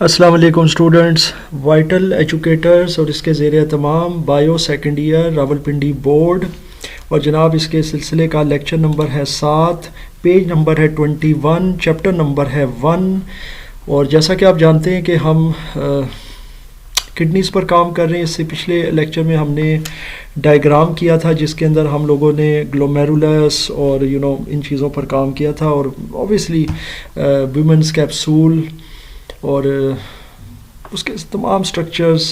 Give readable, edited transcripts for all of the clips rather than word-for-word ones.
अस्सलाम वालेकुम students, vital educators और इसके ज़ेर तमाम bio second year Rawalpindi board और जनाब इसके सिलसिले का लेक्चर नंबर है 7, पेज नंबर है 21, चैप्टर नंबर है 1। और जैसा कि आप जानते हैं कि हम किडनीज़ पर काम कर रहे हैं। इससे पिछले लेक्चर में हमने डायग्राम किया था जिसके अंदर हम लोगों ने ग्लोमेरुलस और इन चीज़ों पर काम किया था और ऑब्वियसली वुमेंस कैप्सूल और उसके तमाम स्ट्रक्चर्स,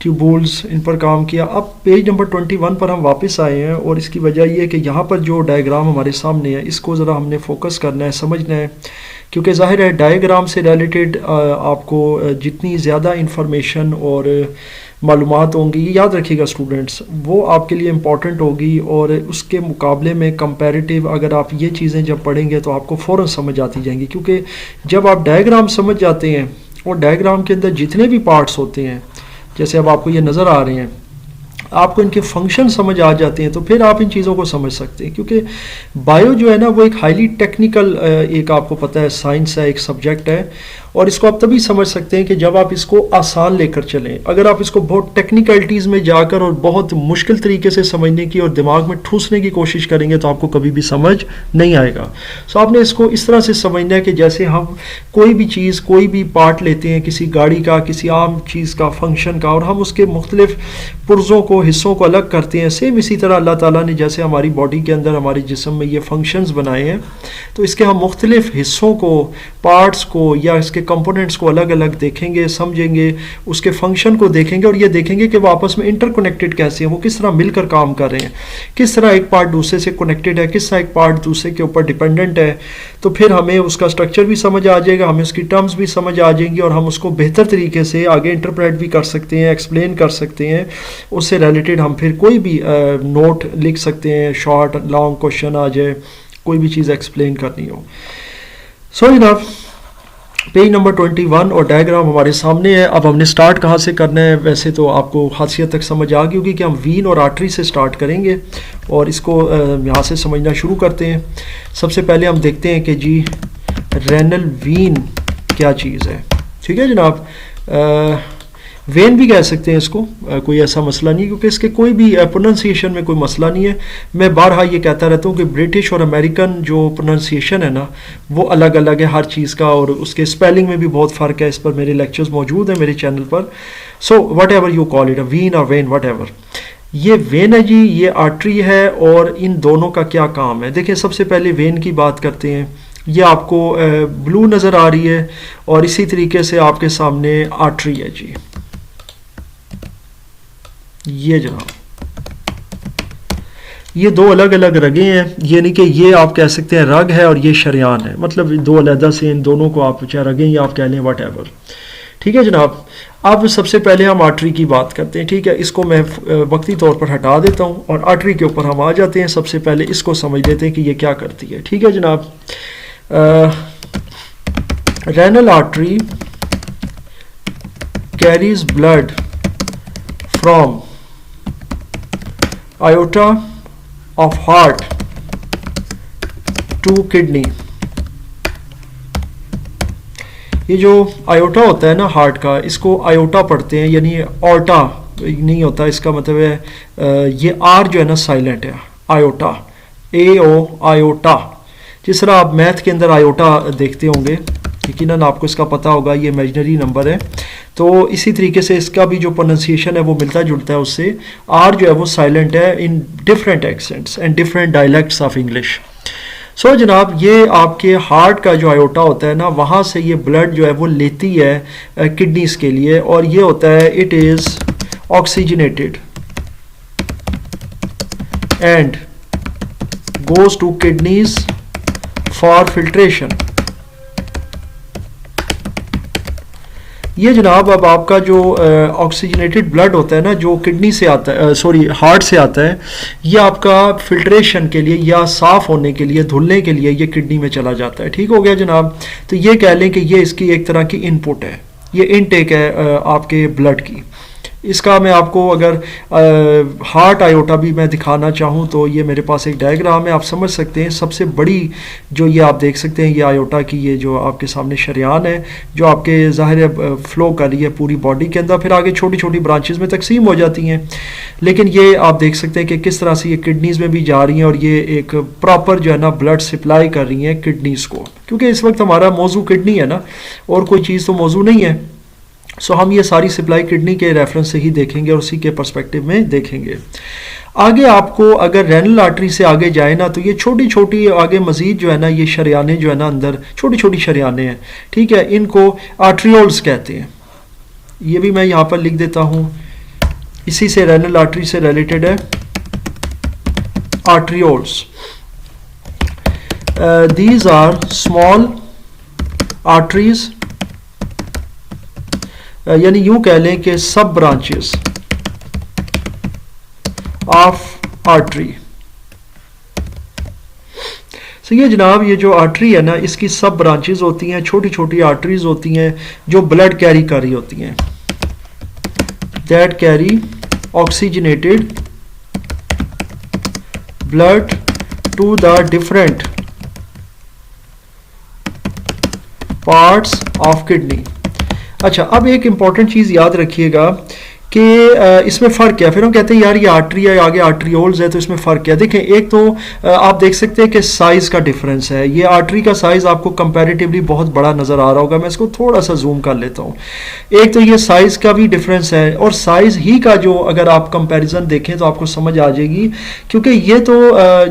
ट्यूबूल्स, इन पर काम किया। अब पेज नंबर 21 पर हम वापस आए हैं और इसकी वजह यह है कि यहाँ पर जो डायग्राम हमारे सामने है इसको ज़रा हमने फोकस करना है, समझना है, क्योंकि ज़ाहिर है डायग्राम से रिलेटेड आपको जितनी ज़्यादा इंफॉर्मेशन और मालूमात होंगी, याद रखिएगा स्टूडेंट्स, वो आपके लिए इम्पॉर्टेंट होगी। और उसके मुकाबले में कंपैरेटिव अगर आप ये चीज़ें जब पढ़ेंगे तो आपको फ़ौरन समझ आती जाएंगी, क्योंकि जब आप डायग्राम समझ जाते हैं और डायग्राम के अंदर जितने भी पार्ट्स होते हैं, जैसे अब आपको ये नज़र आ रहे हैं, आपको इनके फंक्शन समझ आ जाते हैं तो फिर आप इन चीज़ों को समझ सकते हैं। क्योंकि बायो जो है ना वो एक हाईली टेक्निकल एक आपको पता है साइंस है, एक सब्जेक्ट है, और इसको आप तभी समझ सकते हैं कि जब आप इसको आसान लेकर चलें। अगर आप इसको बहुत टेक्निकलिटीज़ में जाकर और बहुत मुश्किल तरीके से समझने की और दिमाग में ठूसने की कोशिश करेंगे तो आपको कभी भी समझ नहीं आएगा। सो आपने इसको इस तरह से समझना है कि जैसे हम कोई भी चीज़, कोई भी पार्ट लेते हैं किसी गाड़ी का, किसी आम चीज़ का, फंक्शन का, और हम उसके मुख्तलिफ पुर्ज़ों को, हिस्सों को अलग करते हैं। सेम इसी तरह अल्लाह ताला ने जैसे हमारी बॉडी के अंदर, हमारे जिस्म में ये फंक्शंस बनाए हैं, तो इसके हम मुख्तलिफ हिस्सों को, पार्ट्स को या इसके कंपोनेंट्स को अलग अलग देखेंगे, समझेंगे, उसके फंक्शन को देखेंगे और ये देखेंगे कि वो आपस में इंटरकनेक्टेड कैसे हैं, वो किस तरह मिलकर काम कर रहे हैं, किस तरह एक पार्ट दूसरे से कनेक्टेड है, किस तरह एक पार्ट दूसरे के ऊपर डिपेंडेंट है। तो फिर हमें उसका स्ट्रक्चर भी समझ आ जाएगा, हमें उसकी टर्म्स भी समझ आ जाएंगी और हम उसको बेहतर तरीके से आगे इंटरप्रेट भी कर सकते हैं, एक्सप्लेन कर सकते हैं। उससे रिलेटेड हम फिर कोई भी नोट लिख सकते हैं, शॉर्ट लॉन्ग क्वेश्चन आ जाए, कोई भी चीज़ एक्सप्लेन करनी हो। सो जनाब पेज नंबर 21 और डायग्राम हमारे सामने है। अब हमने स्टार्ट कहाँ से करना है, वैसे तो आपको खासियत तक समझ आ गई होगी कि हम वीन और आर्टरी से स्टार्ट करेंगे और इसको यहाँ से समझना शुरू करते हैं। सबसे पहले हम देखते हैं कि जी रेनल वीन क्या चीज़ है। ठीक है जनाब, वेन भी कह सकते हैं इसको, कोई ऐसा मसला नहीं, क्योंकि इसके कोई भी प्रोनाउंसिएशन में कोई मसला नहीं है। मैं बारहा ये कहता रहता हूँ कि ब्रिटिश और अमेरिकन जो प्रोनाउंसिएशन है ना वो अलग अलग है हर चीज़ का, और उसके स्पेलिंग में भी बहुत फ़र्क है। इस पर मेरे लेक्चर्स मौजूद हैं मेरे चैनल पर। So whatever you call it, vein और वेन, वट एवर। ये वेन है जी, ये आर्टरी है, और इन दोनों का क्या काम है। देखिए सबसे पहले वेन की बात करते हैं। ये आपको ब्लू नज़र आ रही है और इसी तरीके से आपके सामने आर्टरी है जी, ये जनाब, ये दो अलग अलग रगें हैं। ये नहीं कि ये आप कह सकते हैं रग है और ये शरियान है, मतलब दो अलहदा से इन दोनों को आप चाहे रगें या आप कह लें वट एवर। ठीक है जनाब, अब सबसे पहले हम आर्टरी की बात करते हैं। ठीक है, इसको मैं वक्ती तौर पर हटा देता हूँ और आर्टरी के ऊपर हम आ जाते हैं। सबसे पहले इसको समझ लेते हैं कि ये क्या करती है। ठीक है जनाब, renal artery carries blood from aorta of heart to kidney। ये जो आयोटा होता है ना हार्ट का, इसको आयोटा पढ़ते हैं, यानी ऑर्टा नहीं होता। इसका मतलब है ये आर जो है ना साइलेंट है, आयोटा, ए ओ आयोटा। जिस तरह आप मैथ के अंदर आयोटा देखते होंगे, यकीनन आपको इसका पता होगा, ये इमेजिनरी नंबर है, तो इसी तरीके से इसका भी जो प्रोनाउंसिएशन है वो मिलता जुलता है उससे। आर जो है वो साइलेंट है in different accents and different dialects of English. So जनाब, ये आपके हार्ट का जो आयोटा होता है ना, वहाँ से ये ब्लड जो है वो लेती है किडनीज के लिए, और ये होता है it is oxygenated and goes to kidneys for filtration. ये जनाब अब आपका जो ऑक्सीजनेटेड ब्लड होता है ना, जो किडनी से आता है, सॉरी हार्ट से आता है, ये आपका फिल्ट्रेशन के लिए या साफ़ होने के लिए, धुलने के लिए ये किडनी में चला जाता है। ठीक हो गया जनाब, तो ये कह लें कि ये इसकी एक तरह की इनपुट है, ये इनटेक है आपके ब्लड की। इसका मैं आपको अगर हार्ट आयोटा भी मैं दिखाना चाहूँ तो ये मेरे पास एक डायग्राम है, आप समझ सकते हैं। सबसे बड़ी जो ये आप देख सकते हैं ये आयोटा की ये जो आपके सामने शरियान है जो आपके ज़ाहिर फ़्लो कर रही है पूरी बॉडी के अंदर, फिर आगे छोटी छोटी ब्रांचेस में तकसीम हो जाती हैं। लेकिन ये आप देख सकते हैं कि किस तरह से ये किडनीज़ में भी जा रही हैं और ये एक प्रॉपर जो है ना ब्लड सप्लाई कर रही हैं किडनीज़ को, क्योंकि इस वक्त हमारा मौजू किडनी है ना, और कोई चीज़ तो मौजू नहीं है। सो हम ये सारी सप्लाई किडनी के रेफरेंस से ही देखेंगे और उसी के पर्सपेक्टिव में देखेंगे। आगे आपको अगर रेनल आर्टरी से आगे जाए ना तो ये छोटी छोटी आगे मजीद जो है ना ये शरियाने जो है ना अंदर छोटी छोटी शरियाने हैं, ठीक है, इनको आर्ट्रियोल्स कहते हैं। ये भी मैं यहाँ पर लिख देता हूँ, इसी से रेनल आर्टरी से रिलेटेड है arterioles. These are small arteries, यानी यूं कह लें कि सब ब्रांचेस ऑफ आर्टरी। सो ये जनाब ये जो आर्टरी है ना इसकी सब ब्रांचेस होती हैं, छोटी छोटी आर्टरीज होती हैं जो ब्लड कैरी कर रही होती हैं, that carry oxygenated blood to the different parts of kidney. अच्छा, अब एक इंपॉर्टेंट चीज़ याद रखिएगा कि इसमें फ़र्क क्या है। फिर हम कहते हैं यार ये आर्टरी है आगे आर्ट्रियोल्स है तो इसमें फ़र्क क्या है। देखें, एक तो आप देख सकते हैं कि साइज़ का डिफरेंस है। ये आर्टरी का साइज़ आपको कंपैरेटिवली बहुत बड़ा नज़र आ रहा होगा, मैं इसको थोड़ा सा जूम कर लेता हूँ। एक तो ये साइज़ का भी डिफरेंस है, और साइज़ ही का जो अगर आप कंपैरिजन देखें तो आपको समझ आ जाएगी, क्योंकि ये तो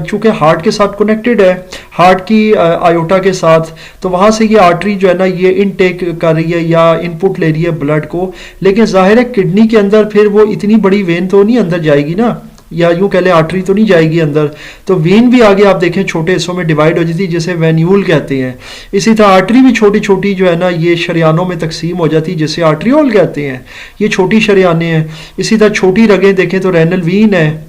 चूँकि हार्ट के साथ कनेक्टेड है, हार्ट की आयोटा के साथ, तो वहाँ से ये आर्टरी जो है ना ये इनटेक कर रही है या इनपुट ले रही है ब्लड को। लेकिन जाहिर है किडनी के अंदर फिर वो इतनी बड़ी वेन तो नहीं अंदर जाएगी ना, या यूं कह लें आर्टरी तो नहीं जाएगी अंदर, तो वेन भी आगे आप देखें छोटे हिस्सों में डिवाइड हो जाती है जिसे वेन्यूल कहते हैं। इसी तरह आर्टरी भी छोटी छोटी जो है ना ये शरियानों में तकसीम हो जाती है जिसे आर्ट्रियोल कहते हैं, ये छोटी शरियानें हैं। इसी तरह छोटी रगें देखें तो रेनल वीन है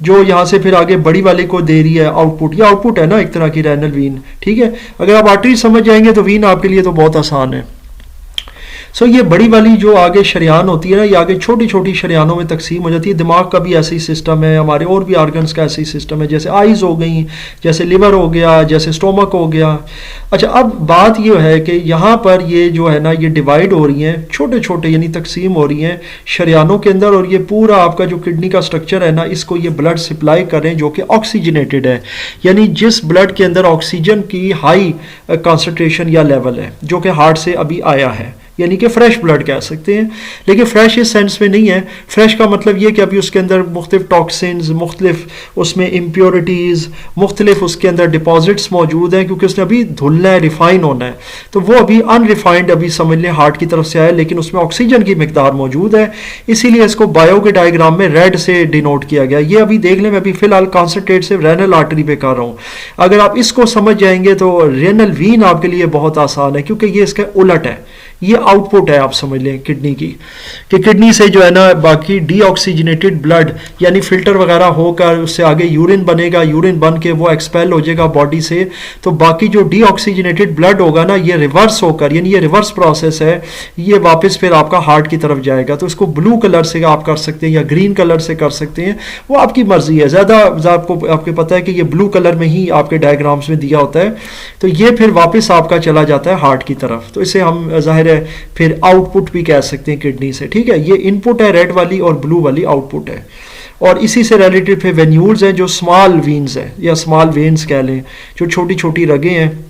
जो यहाँ से फिर आगे बड़ी वाले को दे रही है आउटपुट। ये आउटपुट है ना एक तरह की रेनल वीन, ठीक है। अगर आप आर्टरी समझ जाएंगे तो वीन आपके लिए तो बहुत आसान है। सो ये बड़ी वाली जो आगे शरियान होती है ना ये आगे छोटी छोटी शरियानों में तकसीम हो जाती है। दिमाग का भी ऐसे ही सिस्टम है, हमारे और भी आर्गन्स का ऐसे ही सिस्टम है, जैसे आइज़ हो गई, जैसे लिवर हो गया, जैसे स्टोमक हो गया। अच्छा, अब बात ये है कि यहाँ पर ये जो है ना ये डिवाइड हो रही हैं छोटे छोटे, यानी तकसीम हो रही हैं शरियानों के अंदर, और ये पूरा आपका जो किडनी का स्ट्रक्चर है ना इसको ये ब्लड सप्लाई करें जो कि ऑक्सीजनेटेड है, यानी जिस ब्लड के अंदर ऑक्सीजन की हाई कॉन्सेंट्रेशन या लेवल है जो कि हार्ट से अभी आया है, यानी कि फ्रेश ब्लड कह सकते हैं। लेकिन फ्रेश इस सेंस में नहीं है, फ्रेश का मतलब ये कि अभी उसके अंदर मुख्तलिफ टॉक्सिन्स, मुख्तलिफ उसमें इम्प्योरिटीज़, मुख्तलिफ उसके अंदर डिपॉजिट्स मौजूद हैं, क्योंकि उसने अभी धुलना है, रिफाइन होना है, तो वो अभी अनरिफाइंड अभी समझ लें हार्ट की तरफ से आया, लेकिन उसमें ऑक्सीजन की मिकदार मौजूद है, इसीलिए इसको बायो के डायग्राम में रेड से डिनोट किया गया। ये अभी देख लें, मैं अभी फिलहाल कॉन्सेंट्रेट से रेनल आर्टरी पे कर रहा हूँ। अगर आप इसको समझ जाएंगे तो रेनल वीन आपके लिए बहुत आसान है, क्योंकि ये इसका उलट है, ये आउटपुट है आप समझ लें किडनी की, कि किडनी से जो है ना बाकी डीऑक्सीजनेटेड ब्लड यानी फिल्टर वगैरह होकर उससे आगे यूरिन बनेगा, यूरिन बन के वो एक्सपेल हो जाएगा बॉडी से, तो बाकी जो डीऑक्सीजनेटेड ब्लड होगा ना ये रिवर्स होकर, यानी ये रिवर्स प्रोसेस है, ये वापस फिर आपका हार्ट की तरफ जाएगा। तो इसको ब्लू कलर से आप कर सकते हैं या ग्रीन कलर से कर सकते हैं, वो आपकी मर्जी है। ज़्यादा आपको पता है कि ये ब्लू कलर में ही आपके डायग्राम्स में दिया होता है, तो ये फिर वापस आपका चला जाता है हार्ट की तरफ, तो इसे हम जाहिर है फिर आउटपुट भी कह सकते हैं किडनी से, ठीक है। ये इनपुट है रेड वाली और ब्लू वाली आउटपुट है, और इसी से रिलेटेड फिर वेन्यूल्स हैं जो स्मॉल वीन्स हैं या स्मॉल वेन्स कह लें, जो छोटी छोटी रगें हैं,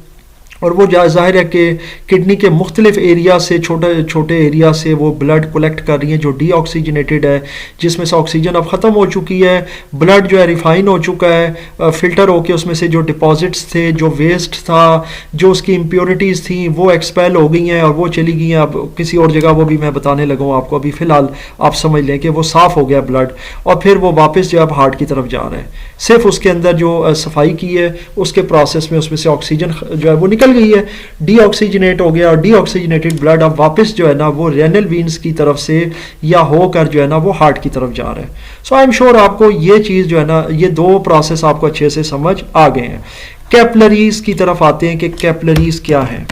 और वो जाहिर है कि किडनी के मुख्तलिफ एरिया से छोटे छोटे एरिया से वो ब्लड कलेक्ट कर रही हैं जो डीऑक्सीजनेटेड है, जिसमें से ऑक्सीजन अब ख़त्म हो चुकी है, ब्लड जो है रिफाइन हो चुका है, फिल्टर होके उसमें से जो डिपॉजिट्स थे, जो वेस्ट था, जो उसकी इम्प्योरिटीज़ थी वो एक्सपेल हो गई हैं और वो चली गई हैं अब किसी और जगह, वो भी मैं बताने लगा हूँ आपको। अभी फ़िलहाल आप समझ लें कि वो साफ़ हो गया ब्लड, और फिर वो वापस जो अब हार्ट की तरफ जा रहा है। सिर्फ उसके अंदर जो सफाई की है उसके प्रोसेस में उसमें से ऑक्सीजन जो है वो निकल गई है, डीऑक्सीजनेट हो गया, और डीऑक्सीजनेटेड ब्लड अब वापस जो है ना वो रेनल वीन्स की तरफ से या होकर जो है ना वो हार्ट की तरफ जा रहा है। सो आई एम श्योर आपको ये चीज़ जो है ना ये दो प्रोसेस आपको अच्छे से समझ आ गए हैं। कैपिलरीज की तरफ आते हैं कि कैपिलरीज क्या है।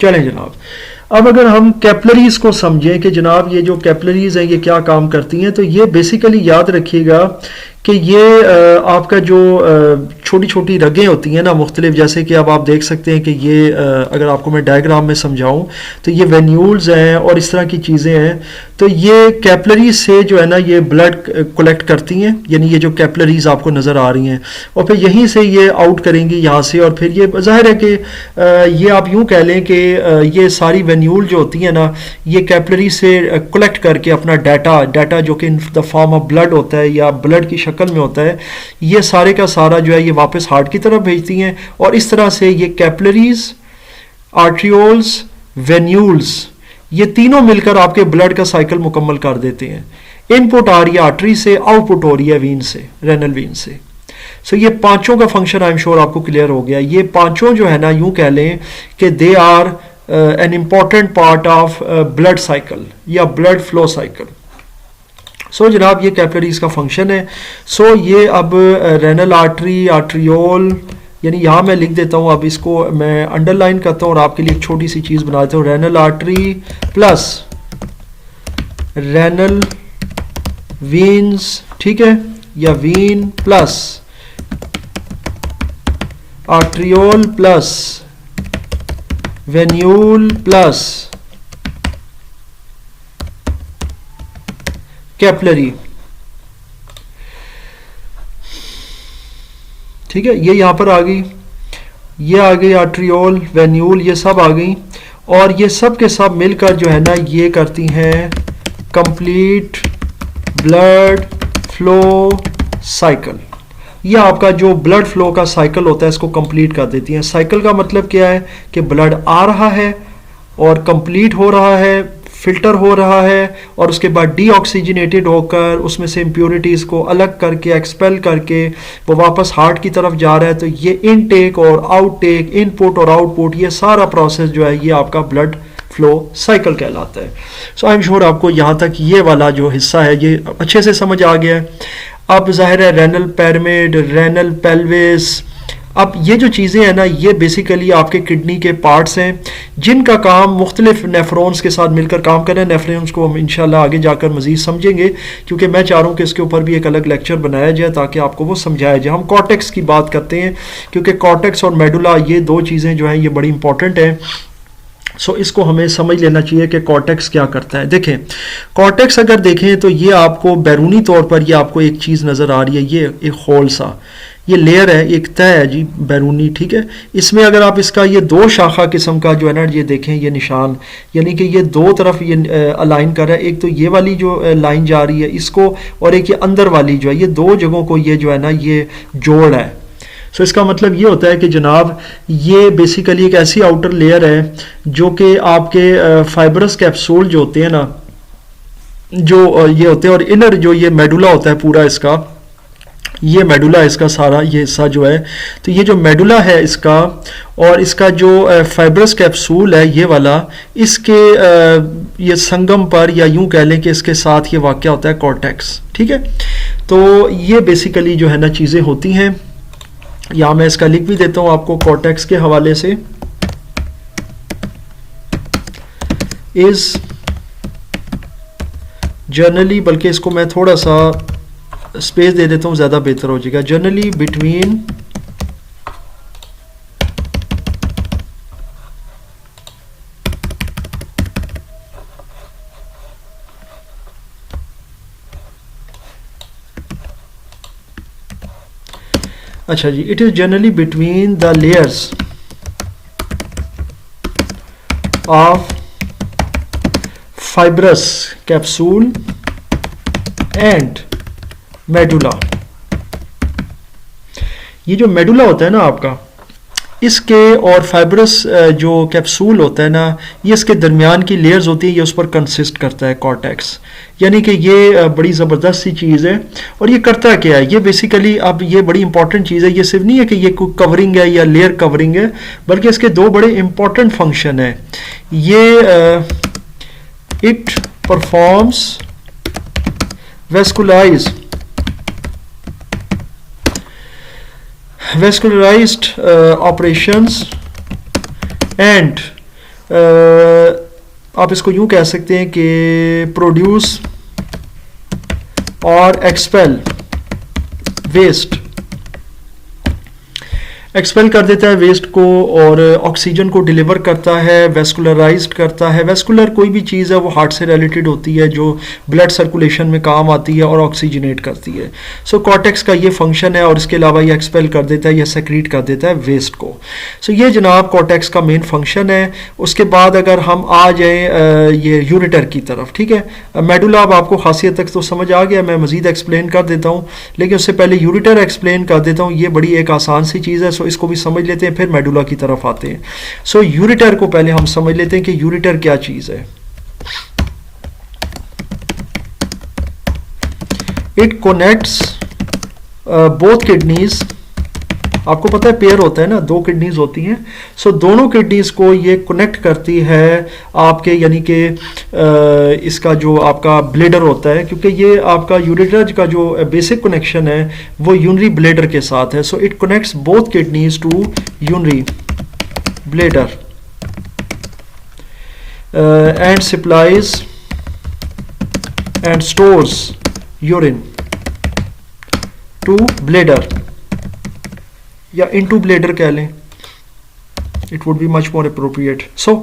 चलें जनाब, अब अगर हम कैपलरीज को समझें कि जनाब ये जो कैपलरीज हैं ये क्या काम करती हैं, तो ये बेसिकली याद रखिएगा कि ये आपका जो छोटी छोटी रगें होती हैं ना मुख्तलिफ, जैसे कि अब आप देख सकते हैं कि ये अगर आपको मैं डायग्राम में समझाऊं तो ये वेन्यूल्स हैं और इस तरह की चीज़ें हैं। तो ये कैपलरीज से जो है ना ये ब्लड कलेक्ट करती हैं, यानी ये जो कैपलरीज आपको नज़र आ रही हैं, और फिर यहीं से ये आउट करेंगी यहाँ से, और फिर ये ज़ाहिर है कि ये आप यूँ कह लें कि ये सारी वेन्यूल जो होती हैं ना ये कैपलरी से कलेक्ट करके अपना डाटा जो कि in the form of blood होता है या ब्लड की शक्ल में होता है, ये सारे का सारा जो है ये वापस हार्ट की तरफ भेजती हैं। और इस तरह से ये कैपलरीज, आर्ट्रियोल्स, वेन्यूल्स, ये तीनों मिलकर आपके ब्लड का साइकिल मुकम्मल कर देते हैं। इनपुट आ रही है आर्टरी से, आउटपुट हो रही है वीन से, रेनल वीन से। सो ये पांचों का फंक्शन आई एम श्योर आपको क्लियर हो गया। ये पांचों जो है ना यूं कह लें कि they are an important part of blood cycle या ब्लड फ्लो साइकिल। सो जनाब ये कैपलरीज का फंक्शन है। सो ये अब रेनल आर्टरी, आर्ट्रियोल, यानी यहाँ मैं लिख देता हूँ, अब इसको मैं अंडरलाइन करता हूँ और आपके लिए एक छोटी सी चीज़ बना देता हूँ। Renal artery plus renal veins, ठीक है, या vein plus arteriole plus venule plus capillary, ठीक है, ये यहां पर आ गई, ये आ गई आर्ट्रियोल, वेन्यूल, ये सब आ गई, और ये सब के सब मिलकर जो है ना ये करती हैं कंप्लीट ब्लड फ्लो साइकिल। ये आपका जो ब्लड फ्लो का साइकिल होता है इसको कंप्लीट कर देती हैं। साइकिल का मतलब क्या है कि ब्लड आ रहा है और कंप्लीट हो रहा है, फिल्टर हो रहा है, और उसके बाद डीऑक्सीजनेटेड होकर उसमें से इम्प्योरिटीज़ को अलग करके एक्सपेल करके वो वापस हार्ट की तरफ जा रहा है। तो ये इनटेक और आउटटेक, इनपुट और आउटपुट, ये सारा प्रोसेस जो है ये आपका ब्लड फ्लो साइकिल कहलाता है। सो आई एम श्योर आपको यहाँ तक ये वाला जो हिस्सा है ये अच्छे से समझ आ गया है। अब जाहिर है रेनल पैरामिड, रेनल पेल्विस, अब ये जो चीज़ें हैं ना ये बेसिकली आपके किडनी के पार्ट्स हैं जिनका काम मुख्तलिफ नेफ्रॉन्स के साथ मिलकर काम कर रहे हैं। नेफ्रॉन्स को हम इंशाल्लाह आगे जाकर मज़ीद समझेंगे, क्योंकि मैं चाह रहा हूँ कि इसके ऊपर भी एक अलग लेक्चर बनाया जाए ताकि आपको वो समझाया जाए। हम कॉर्टेक्स की बात करते हैं क्योंकि कॉर्टेक्स और मेडुला ये दो चीज़ें जो हैं ये बड़ी इंपॉर्टेंट हैं। सो इसको हमें समझ लेना चाहिए कि कॉर्टेक्स क्या करता है। देखें, कॉर्टेक्स अगर देखें तो ये आपको बैरूनी तौर पर ये आपको एक चीज़ नज़र आ रही है, ये एक होल सा, ये लेयर है, एक तय है जी बैरूनी, ठीक है। इसमें अगर आप इसका ये दो शाखा किस्म का जो है ना ये देखें, ये निशान, यानी कि ये दो तरफ ये अलाइन कर रहा है। एक तो ये वाली जो लाइन जा रही है इसको, और एक ये अंदर वाली जो है, ये दो जगहों को ये जो है ना ये जोड़ है। सो इसका मतलब ये होता है कि जनाब ये बेसिकली एक ऐसी आउटर लेयर है जो कि आपके फाइबरस कैप्सूल जो होते हैं ना, जो ये होते हैं, और इनर जो ये मेडुला होता है पूरा इसका, ये मेडुला इसका सारा ये हिस्सा जो है, तो ये जो मेडुला है इसका और इसका जो फाइब्रस कैप्सूल है ये वाला, इसके ये संगम पर या यूं कह लें कि इसके साथ ये वाक़या होता है कॉर्टेक्स, ठीक है। तो ये बेसिकली जो है ना चीज़ें होती हैं। यहाँ मैं इसका लिख भी देता हूँ आपको कॉर्टेक्स के हवाले से, इज जनरली, बल्कि इसको मैं थोड़ा सा स्पेस दे देता हूँ ज़्यादा बेहतर हो जाएगा, जनरली बिटवीन अच्छा जी, it is generally between the layers of fibrous capsule and medulla. ये जो मेडुला होता है ना आपका, इसके और फाइब्रस जो कैप्सूल होता है ना, ये इसके दरमियान की लेयर्स होती है, ये उस पर कंसिस्ट करता है कॉर्टेक्स। यानी कि ये बड़ी ज़बरदस्त सी चीज़ है। और ये करता क्या है, ये बेसिकली, अब ये बड़ी इंपॉर्टेंट चीज़ है, ये सिर्फ नहीं है कि ये कोई कवरिंग है या लेयर कवरिंग है, बल्कि इसके दो बड़े इंपॉर्टेंट फंक्शन है। ये it performs vascularized operations and आप इसको यूं कह सकते हैं कि प्रोड्यूस और एक्सपेल वेस्ट, एक्सपेल कर देता है वेस्ट को और ऑक्सीजन को डिलीवर करता है, वेस्कुलराइज्ड करता है। वेस्कुलर कोई भी चीज़ है वो हार्ट से रिलेटेड होती है जो ब्लड सर्कुलेशन में काम आती है और ऑक्सीजनेट करती है। सो कॉर्टेक्स का ये फंक्शन है और इसके अलावा ये एक्सपेल कर देता है या सेक्रीट कर देता है वेस्ट को। सो ये जनाब कॉर्टेक्स का मेन फंक्शन है। उसके बाद अगर हम आ जाएँ ये यूरेटर की तरफ, ठीक है, मेडुला अब आपको खासियत तक तो समझ आ गया, मैं मज़ीद एक्सप्लेन कर देता हूँ, लेकिन उससे पहले यूरेटर एक्सप्लेन कर देता हूँ। ये बड़ी एक आसान सी चीज़ है, इसको भी समझ लेते हैं, फिर मेडुला की तरफ आते हैं। सो यूरेटर को पहले हम समझ लेते हैं कि यूरेटर क्या चीज है। इट कनेक्ट्स बोथ किडनीज, आपको पता है पेयर होता है ना, दो किडनीज होती हैं। सो दोनों किडनीज को ये कनेक्ट करती है आपके, यानी कि इसका जो आपका ब्लेडर होता है, क्योंकि ये आपका यूरेटर का जो बेसिक कनेक्शन है वो यूनरी ब्लेडर के साथ है। So it connects both kidneys to urinary bladder and supplies and stores urine to bladder, या इनटू ब्लेडर कह लें, it would be much more appropriate. So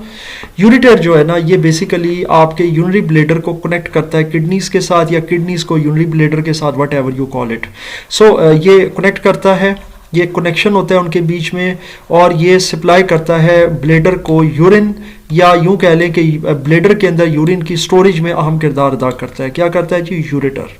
ureter जो है ना, ये बेसिकली आपके यूनरी ब्लेडर को कनेक्ट करता है किडनीज के साथ, या किडनीज को यूनरी ब्लेडर के साथ, whatever you call it. So ये कनेक्ट करता है, ये कनेक्शन होता है उनके बीच में, और ये सप्लाई करता है ब्लेडर को यूरिन, या यूं कह लें कि ब्लेडर के अंदर यूरिन की स्टोरेज में अहम किरदार अदा करता है। क्या करता है जी? यूरेटर।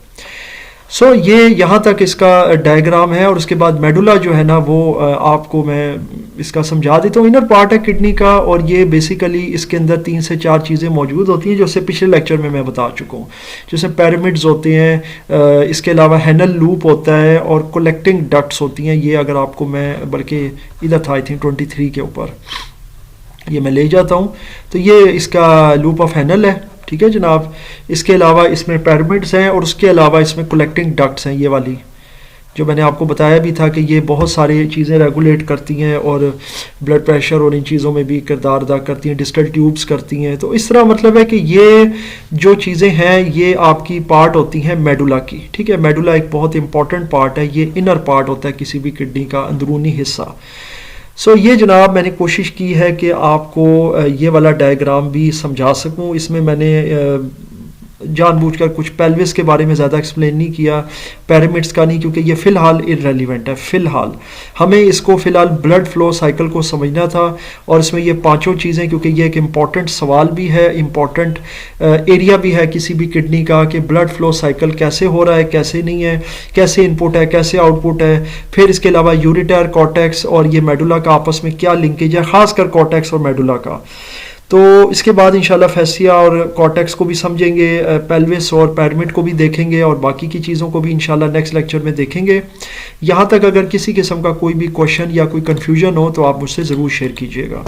सो ये यहाँ तक इसका डायग्राम है। और उसके बाद मेडुला जो है ना वो आपको मैं इसका समझा देता हूँ। इनर पार्ट है किडनी का, और ये बेसिकली इसके अंदर 3 से 4 चीज़ें मौजूद होती हैं, जो से पिछले लेक्चर में मैं बता चुका हूँ। जैसे पिरामिड्स होते हैं, इसके अलावा हैनल लूप होता है, और कलेक्टिंग डक्ट्स होती हैं। ये अगर आपको मैं, बल्कि इधर था आई थिंक 23 के ऊपर, ये मैं ले जाता हूँ। तो ये इसका लूप ऑफ हैनल है, ठीक है जनाब। इसके अलावा इसमें पिरामिड्स हैं, और उसके अलावा इसमें कलेक्टिंग डक्ट्स हैं, ये वाली जो मैंने आपको बताया भी था कि ये बहुत सारी चीज़ें रेगुलेट करती हैं, और ब्लड प्रेशर और इन चीज़ों में भी किरदार अदा करती हैं, डिस्टल ट्यूब्स करती हैं। तो इस तरह मतलब है कि ये जो चीज़ें हैं ये आपकी पार्ट होती हैं मेडुला की, ठीक है। मेडुला एक बहुत इंपॉर्टेंट पार्ट है, ये इनर पार्ट होता है किसी भी किडनी का, अंदरूनी हिस्सा। सो ये जनाब मैंने कोशिश की है कि आपको ये वाला डायग्राम भी समझा सकूं। इसमें मैंने जानबूझकर कुछ पेल्विस के बारे में ज़्यादा एक्सप्लेन नहीं किया, पिरामिड्स का नहीं, क्योंकि ये फ़िलहाल इररेलेवेंट है। फ़िलहाल हमें इसको फ़िलहाल ब्लड फ्लो साइकिल को समझना था, और इसमें ये पांचों चीज़ें, क्योंकि ये एक इम्पॉर्टेंट सवाल भी है, इम्पॉर्टेंट एरिया भी है किसी भी किडनी का, कि ब्लड फ्लो साइकिल कैसे हो रहा है, कैसे नहीं है, कैसे इनपुट है, कैसे आउटपुट है। फिर इसके अलावा यूरेटर, कॉर्टेक्स और ये मेडुला का आपस में क्या लिंकेज है, ख़ासकर कॉर्टेक्स और मेडुला का। तो इसके बाद इंशाल्लाह फैसिया और कॉर्टेक्स को भी समझेंगे, पेल्विस और पिरामिड को भी देखेंगे, और बाकी की चीज़ों को भी इंशाल्लाह नेक्स्ट लेक्चर में देखेंगे। यहाँ तक अगर किसी किस्म का कोई भी क्वेश्चन या कोई कन्फ्यूजन हो तो आप मुझसे ज़रूर शेयर कीजिएगा।